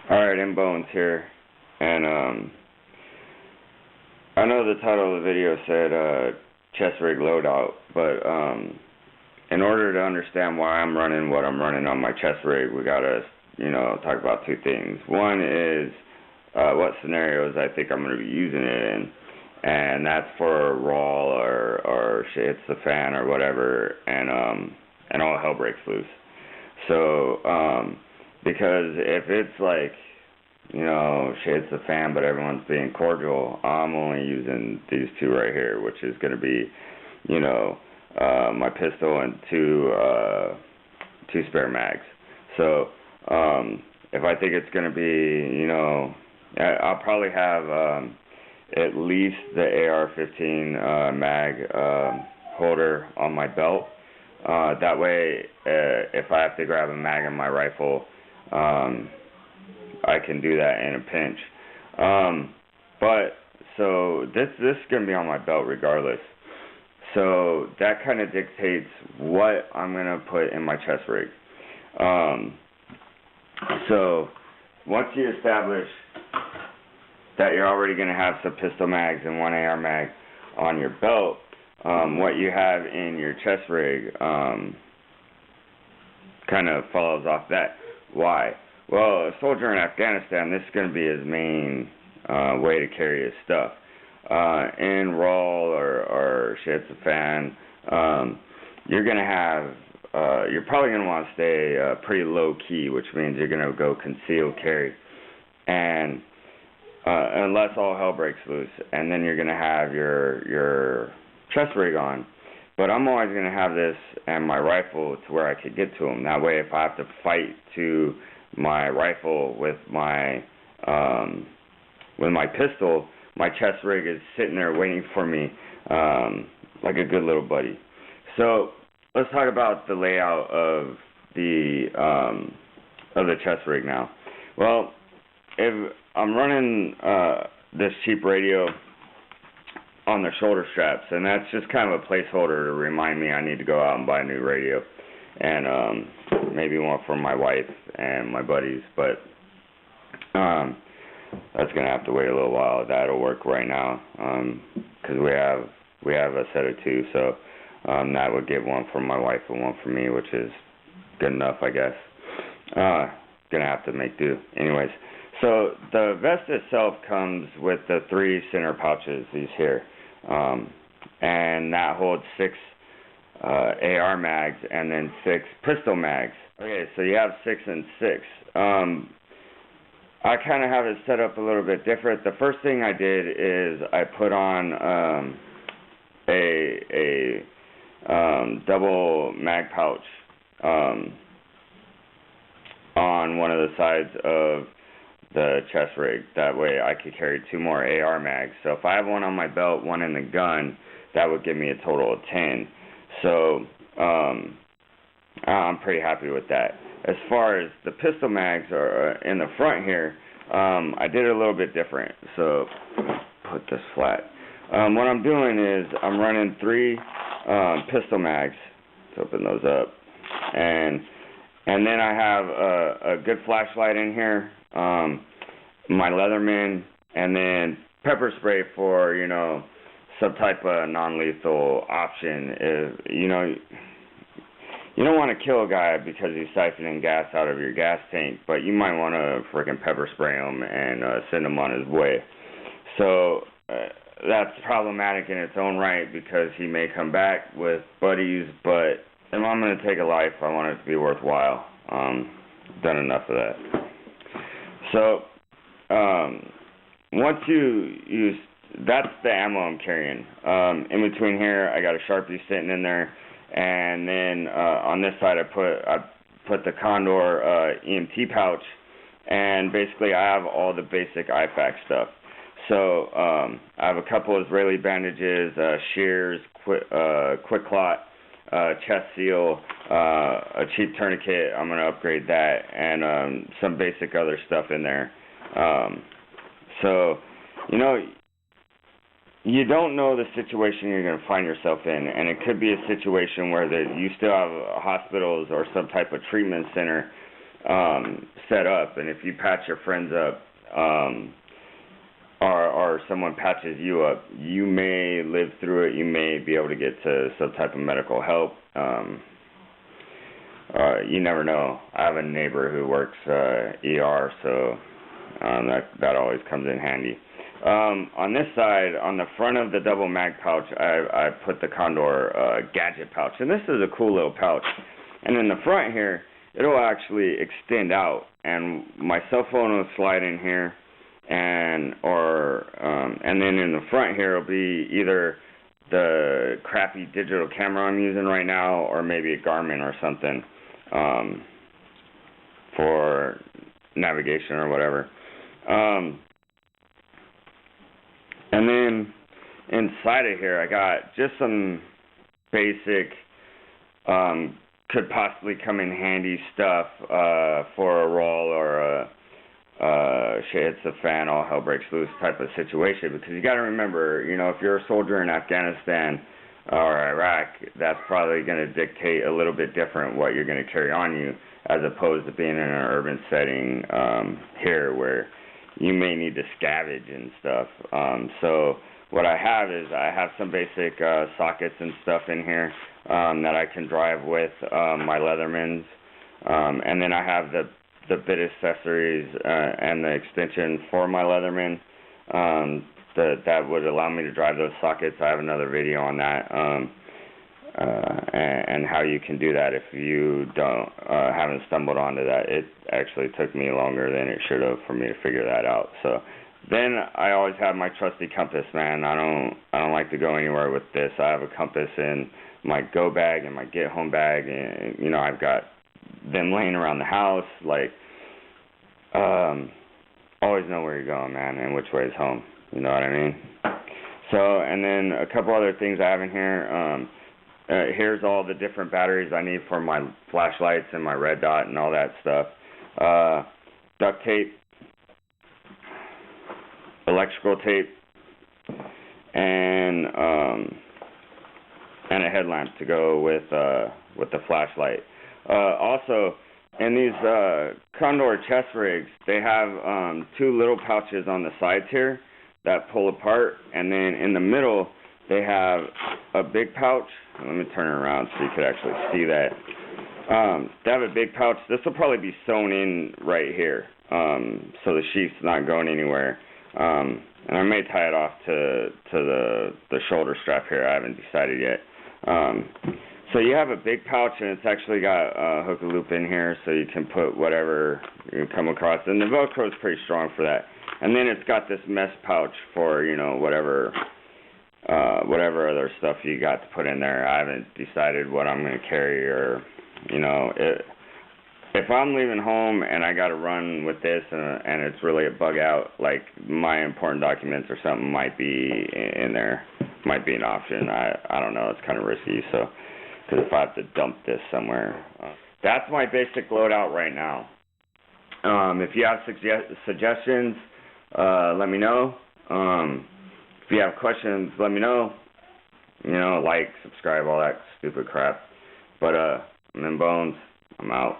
Alright, M Bones here, and I know the title of the video said chest rig loadout, but in order to understand why I'm running what I'm running on my chest rig, we gotta, talk about two things. One is what scenarios I think I'm gonna be using it in, and that's for raw or shit hits the fan or whatever, and all hell breaks loose. So because if it's like, shit hits the fan, but everyone's being cordial, I'm only using these two right here, which is going to be, my pistol and two spare mags. So if I think it's going to be, I'll probably have at least the AR-15 mag holder on my belt. That way, if I have to grab a mag in my rifle, I can do that in a pinch. So this is going to be on my belt regardless. So that kind of dictates what I'm going to put in my chest rig. So once you establish that you're already going to have some pistol mags and one AR mag on your belt, what you have in your chest rig kind of follows off that. Why? Well, a soldier in Afghanistan, this is going to be his main way to carry his stuff. In raw or shit's a fan, you're going to have, you're probably going to want to stay pretty low key, which means you're going to go concealed carry. And unless all hell breaks loose, and then you're going to have your chest rig on. But I'm always going to have this and my rifle to where I could get to them. That way, if I have to fight to my rifle with my pistol, my chest rig is sitting there waiting for me like a good little buddy. So let's talk about the layout of the chest rig now. Well, if I'm running this cheap radio on the shoulder straps, and that's just kind of a placeholder to remind me I need to go out and buy a new radio, and maybe one for my wife and my buddies, but that's gonna have to wait a little while. That'll work right now, because we have a set of two, so that would get one for my wife and one for me, which is good enough, I guess. Gonna have to make do. Anyways, so the vest itself comes with the 3 center pouches, these here, and that holds 6 AR mags and then 6 pistol mags. Okay, so you have 6 and 6. I kind of have it set up a little bit different. The first thing I did is I put on a double mag pouch on one of the sides of the chest rig. That way I could carry 2 more AR mags. So if I have one on my belt, one in the gun, that would give me a total of 10. So I'm pretty happy with that. As far as the pistol mags are in the front here, I did it a little bit different. So put this flat. What I'm doing is I'm running 3 pistol mags. Let's open those up, and then I have a good flashlight in here, my Leatherman, and then pepper spray for some type of non-lethal option. If you don't want to kill a guy because he's siphoning gas out of your gas tank, but you might want to freaking pepper spray him and send him on his way. So that's problematic in its own right because he may come back with buddies, but if I'm going to take a life, I want it to be worthwhile. Done enough of that. So once you that's the ammo I'm carrying. In between here, I got a Sharpie sitting in there, and then on this side, I put the Condor EMT pouch, and basically I have all the basic IFAC stuff. So I have a couple Israeli bandages, shears, quick clot, chest seal, a cheap tourniquet. I'm gonna upgrade that, and some basic other stuff in there. So you don't know the situation you're going to find yourself in, and it could be a situation where you still have hospitals or some type of treatment center set up, and if you patch your friends up, or someone patches you up, you may live through it. You may be able to get to some type of medical help. You never know. I have a neighbor who works ER, so that always comes in handy. On this side, on the front of the double mag pouch, I put the Condor Gadget pouch, and this is a cool little pouch. And in the front here, it'll actually extend out, and my cell phone will slide in here, and then in the front here will be either the crappy digital camera I'm using right now, or maybe a Garmin or something for navigation or whatever. And then inside of here, I got just some basic, could possibly come in handy stuff for a roll or a shit hits the fan, all hell breaks loose type of situation. Because you got to remember, you know, if you're a soldier in Afghanistan or Iraq, that's probably going to dictate a little bit different what you're going to carry on you, as opposed to being in an urban setting here where you may need to scavenge and stuff. So what I have is I have some basic sockets and stuff in here that I can drive with my Leathermans, and then I have the bit accessories and the extension for my Leatherman that would allow me to drive those sockets. I have another video on that and how you can do that if you haven't stumbled onto that. It actually took me longer than it should have for me to figure that out. So then I always have my trusty compass, man. I don't like to go anywhere with this. I have a compass in my go bag and my get home bag, and you know, I've got them laying around the house. Like, always know where you're going, man, and which way is home. You know what I mean? So, and then a couple other things I have in here. Here's all the different batteries I need for my flashlights and my red dot and all that stuff. Duct tape, electrical tape, and a headlamp to go with the flashlight. Also, in these Condor chest rigs, they have two little pouches on the sides here that pull apart, and then in the middle they have a big pouch. Let me turn it around so you could actually see that. They have a big pouch. This will probably be sewn in right here, so the sheath's not going anywhere. And I may tie it off to the shoulder strap here. I haven't decided yet. So you have a big pouch, and it's actually got a hook and loop in here, so you can put whatever you come across. And the Velcro is pretty strong for that. And then it's got this mesh pouch for, you know, whatever other stuff you got to put in there. I haven't decided what I'm going to carry, or, you know, if I'm leaving home and I got to run with this and it's really a bug out, like my important documents or something might be in there, might be an option. I don't know. It's kind of risky, so, because if I have to dump this somewhere. That's my basic loadout right now. If you have suggestions, let me know. If you have questions, let me know. You know, like, subscribe, all that stupid crap. But I'm in bones. I'm out.